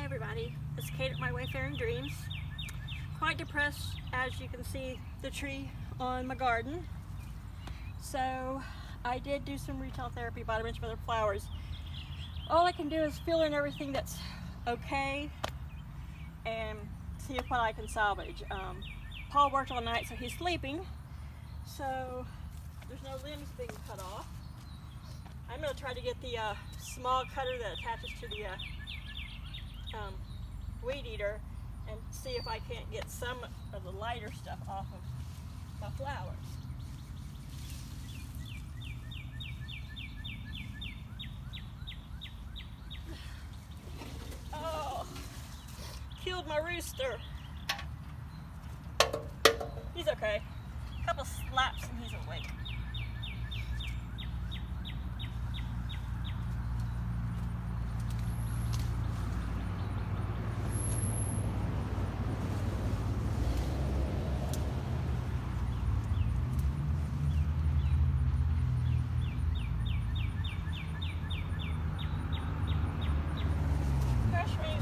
everybody, it's Kate at my Wayfaring Dreams. Quite depressed, as you can see the tree on my garden. So I did do some retail therapy, bought a bunch of other flowers. All I can do is fill in everything that's okay and see if what I can salvage. Paul worked all night, so he's sleeping, so there's no limbs being cut off. I'm going to try to get the small cutter that attaches to the weed eater and see if I can't get some of the lighter stuff off of my flowers. Oh, killed my rooster. He's okay. A couple slaps and he's awake.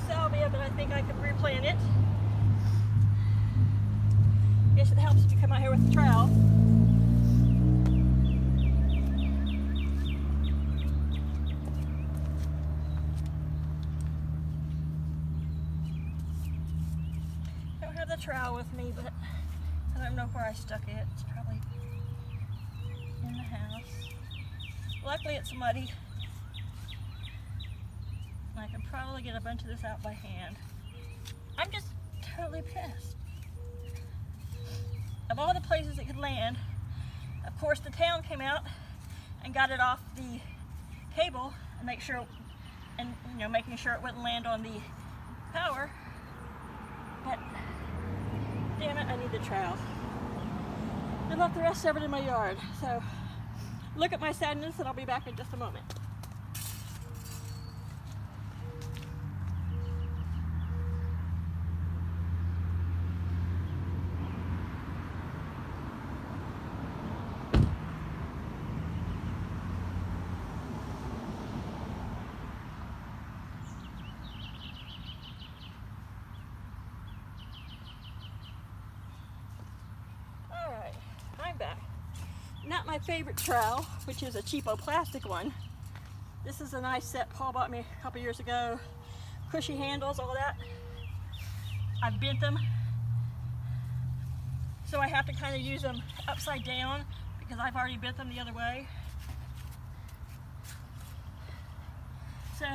Salvia, but I think I could replant it. Guess it helps if you come out here with a trowel. I don't have the trowel with me, but I don't know where I stuck it. It's probably in the house. Luckily it's muddy. I can probably get a bunch of this out by hand. I'm just totally pissed. Of all the places it could land, of course the town came out and got it off the cable and making sure it wouldn't land on the power. But damn it, I need the trowel. I left the rest of it in my yard. So look at my sadness and I'll be back in just a moment. Back. Not my favorite trowel, which is a cheapo plastic one. This is a nice set Paul bought me a couple years ago. Cushy handles, all that. I've bent them, so I have to kind of use them upside down because I've already bent them the other way. So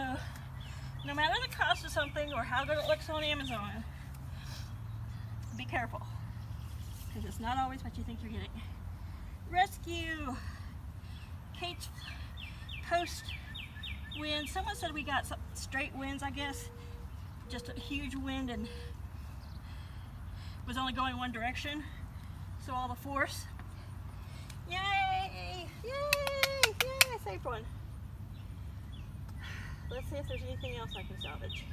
no matter the cost of something or how good it looks on Amazon, be careful, because it's not always what you think you're getting. Rescue! Kate's coast wind. Someone said we got some straight winds, I guess. Just a huge wind and was only going one direction. So all the force. Yay! Yay! Yay! I saved one. Let's see if there's anything else I can salvage.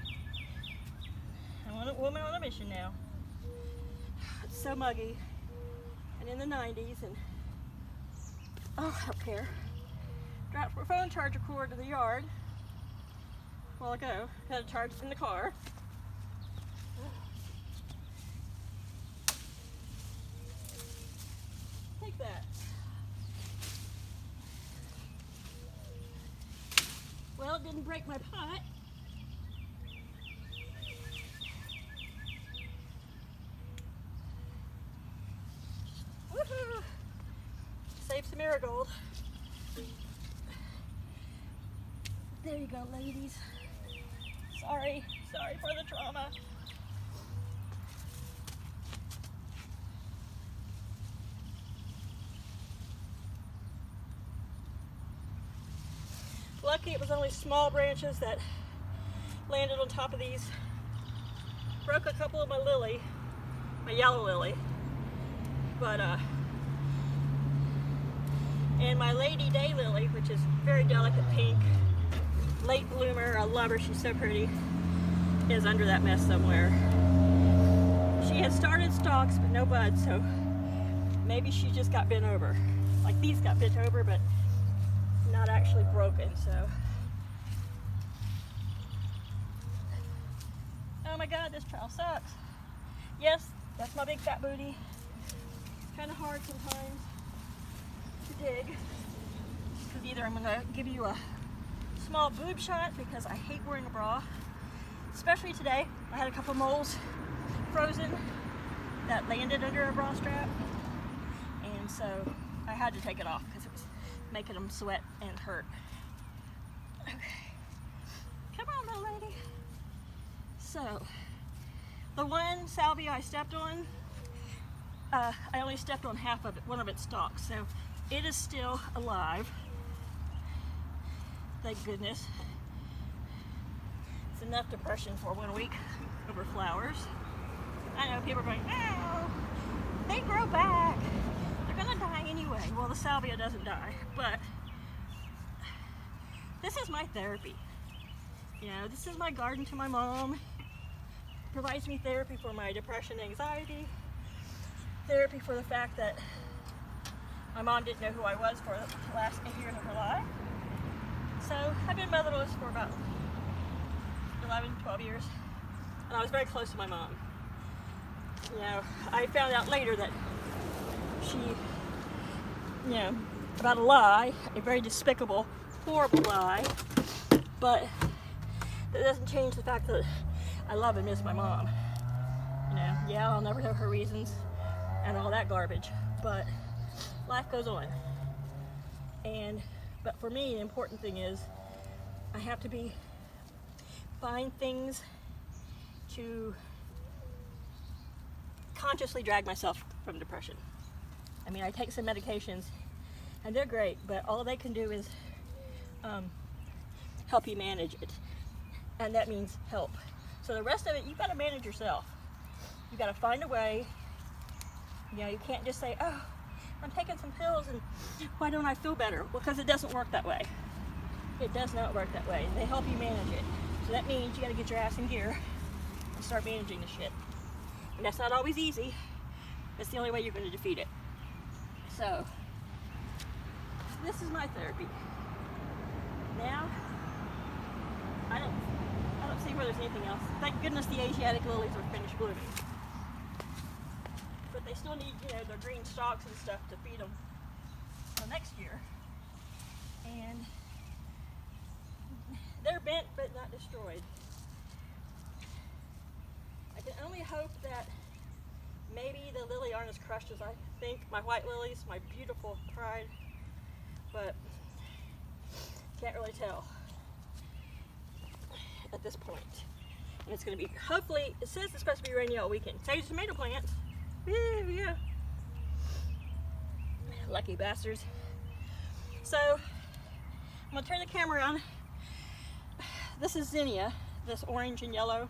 I'm a woman on a mission now. It's so muggy. And in the 90s, and oh, I don't care. Dropped my phone charger cord to the yard a while ago. Had it charged in the car. Take that. Well, it didn't break my pot. Woohoo! Save some marigold. There you go, ladies. Sorry for the trauma. Lucky it was only small branches that landed on top of these. Broke a couple of my lily, my yellow lily, but and my Lady Day lily, which is very delicate pink, late bloomer. I love her, she's so pretty, is under that mess somewhere. She has started stalks but no buds, so maybe she just got bent over. Like these got bent over, but not actually broken. So oh my God, this trowel sucks. Yes, that's my big fat booty. Kind of hard sometimes to dig. Because either I'm gonna give you a small boob shot because I hate wearing a bra. Especially today, I had a couple moles frozen that landed under a bra strap. And so I had to take it off because it was making them sweat and hurt. Okay. Come on, little lady. So, the one salvia I stepped on, I only stepped on half of it, one of its stalks, so it is still alive. Thank goodness. It's enough depression for 1 week over flowers. I know people are going, oh, they grow back. They're gonna die anyway. Well, the salvia doesn't die, but this is my therapy. You know, this is my garden to my mom. It provides me therapy for my depression, anxiety, therapy for the fact that my mom didn't know who I was for the last 8 years of her life. So I've been motherless for about 11, 12 years, and I was very close to my mom. You know, I found out later that she, you know, about a lie, a very despicable, horrible lie, but that doesn't change the fact that I love and miss my mom. You know, yeah, I'll never know her reasons and all that garbage, but life goes on. But for me, the important thing is I have to find things to consciously drag myself from depression. I mean, I take some medications and they're great, but all they can do is help you manage it. And that means help. So the rest of it, you've got to manage yourself. You've got to find a way. You know, you can't just say, oh, I'm taking some pills and why don't I feel better? Well, because it doesn't work that way. It does not work that way. They help you manage it. So that means you got to get your ass in gear and start managing the shit. And that's not always easy. It's the only way you're going to defeat it. So, this is my therapy. Now, I don't see where there's anything else. Thank goodness the Asiatic lilies are finished blooming. But they still need, you know, their green stalks and stuff to feed them for next year. And they're bent but not destroyed. I can only hope that maybe the lily aren't as crushed as I think. My white lilies, my beautiful pride, but can't really tell at this point. And it's going to be, hopefully, it says it's supposed to be rainy all weekend. Sage tomato plants. Yeah. Lucky bastards. So, I'm going to turn the camera on. This is zinnia, this orange and yellow.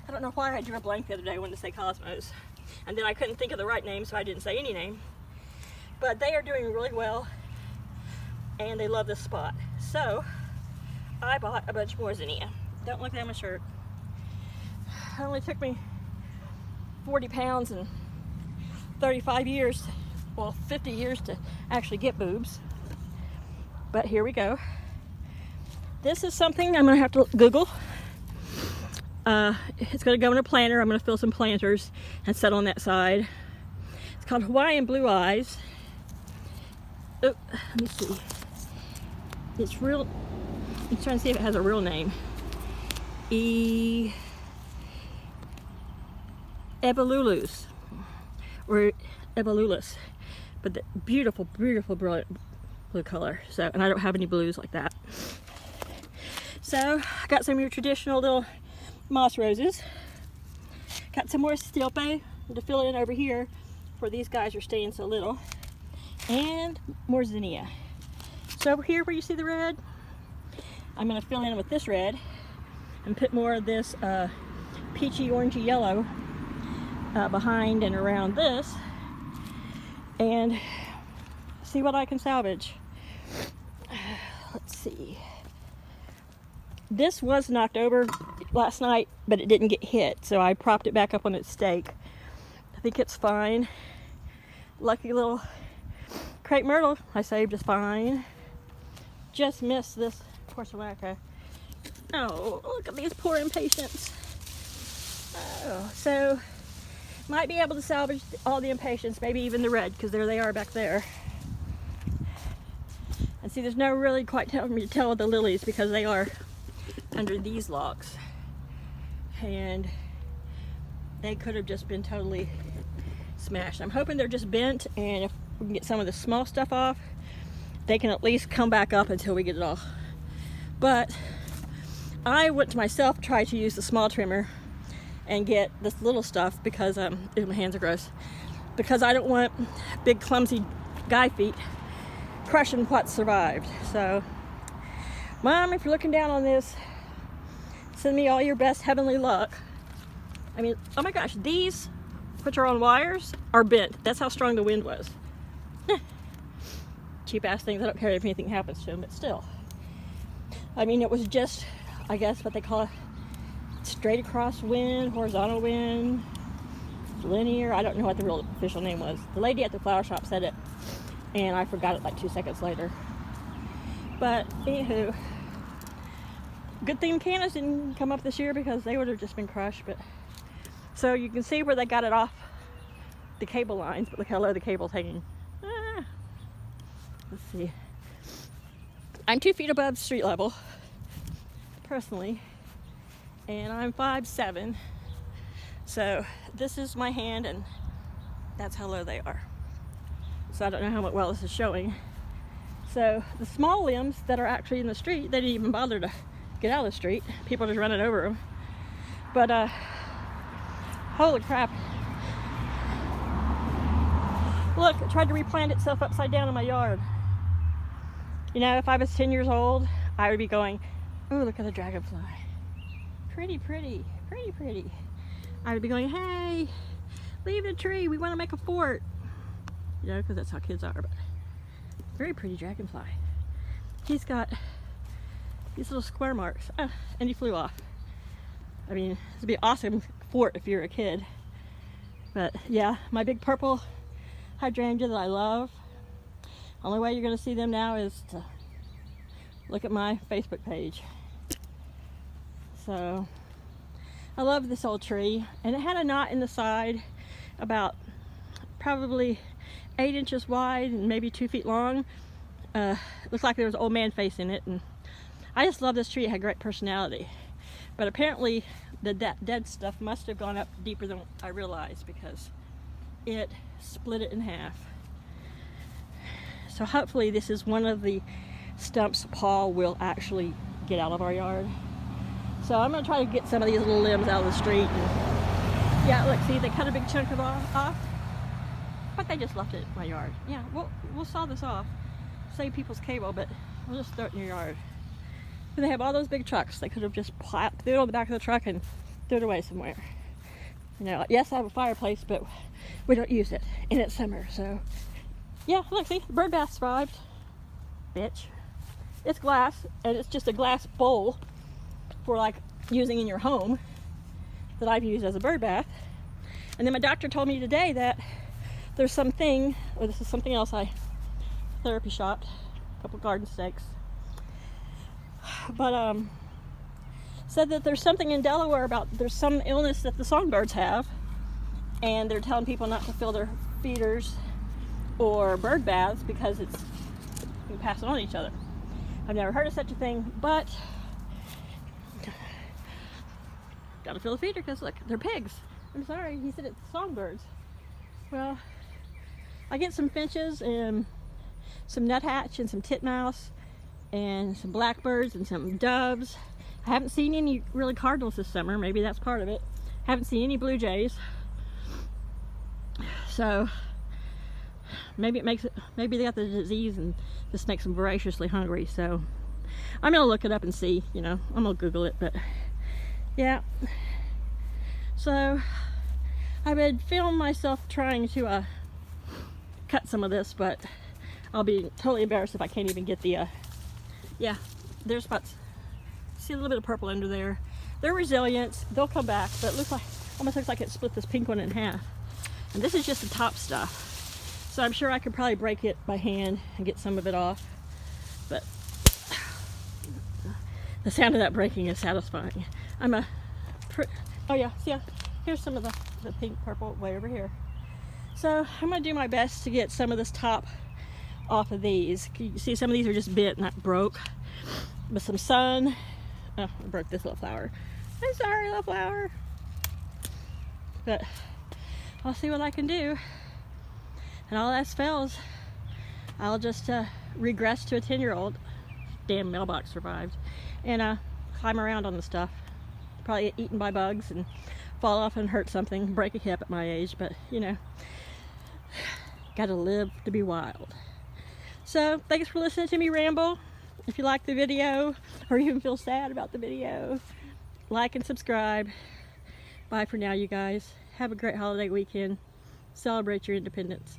I don't know why I drew a blank the other day. I wanted to say cosmos. And then I couldn't think of the right name, so I didn't say any name. But they are doing really well, and they love this spot. So, I bought a bunch more zinnia. Don't look at my shirt. It only took me 40 pounds and 35 years, well, 50 years to actually get boobs. But here we go. This is something I'm going to have to Google. It's going to go in a planter. I'm going to fill some planters and set on that side. It's called Hawaiian Blue Eyes. Oh, let me see. It's real. I'm trying to see if it has a real name. Evolulus or Evolulus, but the beautiful, beautiful brilliant blue color. So, and I don't have any blues like that. So, I got some of your traditional little moss roses. Got some more stilpe to fill in over here, for these guys are staying so little, and more zinnia. So over here where you see the red, I'm going to fill in with this red and put more of this peachy orangey yellow behind and around this, and see what I can salvage. Let's see. This was knocked over last night, but it didn't get hit, so I propped it back up on its stake. I think it's fine. Lucky little crepe myrtle I saved is fine. Just missed this porcelanaca. Oh, look at these poor impatiens. So might be able to salvage all the impatiens, maybe even the red, because there they are back there. And see, there's no really quite telling me to tell the lilies because they are under these logs. And they could have just been totally smashed. I'm hoping they're just bent, and if we can get some of the small stuff off, they can at least come back up until we get it off. But I went to myself, tried to use the small trimmer and get this little stuff because my hands are gross. Because I don't want big clumsy guy feet crushing what survived. So, Mom, if you're looking down on this, send me all your best heavenly luck. I mean, oh my gosh, these, which are on wires, are bent. That's how strong the wind was. Cheap ass things. I don't care if anything happens to them, but still. I mean, it was just, I guess, what they call a straight across wind, horizontal wind, linear. I don't know what the real official name was. The lady at the flower shop said it, and I forgot it like 2 seconds later. But anywho, good thing Candace didn't come up this year because they would have just been crushed. But so you can see where they got it off the cable lines, but look how low the cable's hanging. Let's see. I'm 2 feet above street level, personally, and I'm 5'7". So this is my hand, and that's how low they are. So I don't know how well this is showing. So the small limbs that are actually in the street, they didn't even bother to get out of the street. People are just running over them. But holy crap. Look, it tried to replant itself upside down in my yard. You know, if I was 10 years old, I would be going, oh, look at the dragonfly. Pretty, pretty, pretty, pretty. I would be going, hey, leave the tree. We want to make a fort. You know, because that's how kids are. But very pretty dragonfly. He's got these little square marks. Oh, and he flew off. I mean, this would be an awesome fort if you're a kid. But yeah, my big purple hydrangea that I love. Only way you're going to see them now is to look at my Facebook page. So I love this old tree, and it had a knot in the side about probably 8 inches wide and maybe 2 feet long. Looked like there was an old man face in it, and I just love this tree. It had great personality. But apparently the dead stuff must have gone up deeper than I realized because it split it in half. So hopefully this is one of the stumps Paul will actually get out of our yard. So I'm going to try to get some of these little limbs out of the street. And yeah, look, see, they cut a big chunk of it off, but they just left it in my yard. Yeah, we'll saw this off, save people's cable, but we'll just throw it in your yard. But they have all those big trucks. They could have just threw it on the back of the truck and threw it away somewhere. You know, yes, I have a fireplace, but we don't use it, and it's summer, so. Yeah, look, see, the bird bath survived. Bitch. It's glass, and it's just a glass bowl for like using in your home that I've used as a bird bath. And then my doctor told me today that there's something, or this is something else I therapy shopped, a couple garden stakes. But said that there's something in Delaware about there's some illness that the songbirds have, and they're telling people not to fill their feeders or bird baths because it's you pass it on each other. I've never heard of such a thing, but gotta fill the feeder because look, they're pigs. I'm sorry, he said it's songbirds. Well, I get some finches and some nuthatch and some titmouse and some blackbirds and some doves. I haven't seen any really cardinals this summer. Maybe that's part of it. Haven't seen any blue jays. So maybe it makes it, maybe they got the disease and this makes them voraciously hungry. So I'm gonna look it up and see, you know, I'm gonna Google it, but yeah. So I would film myself trying to cut some of this, but I'll be totally embarrassed if I can't even get the yeah, there's spots. See a little bit of purple under there. They're resilient, they'll come back, but it looks like, almost looks like it split this pink one in half. And this is just the top stuff. So I'm sure I could probably break it by hand and get some of it off. But the sound of that breaking is satisfying. Oh yeah, see ya. Here's some of the pink purple way over here. So I'm going to do my best to get some of this top off of these. You see some of these are just bent, not broke. With some sun. Oh, I broke this little flower. I'm sorry, little flower. But I'll see what I can do. And all else fails, I'll just regress to a 10-year-old. Damn mailbox survived. And climb around on the stuff. Probably get eaten by bugs and fall off and hurt something, break a hip at my age, but you know, gotta live to be wild. So thanks for listening to me ramble. If you like the video or even feel sad about the video, like and subscribe. Bye for now, you guys. Have a great holiday weekend. Celebrate your independence.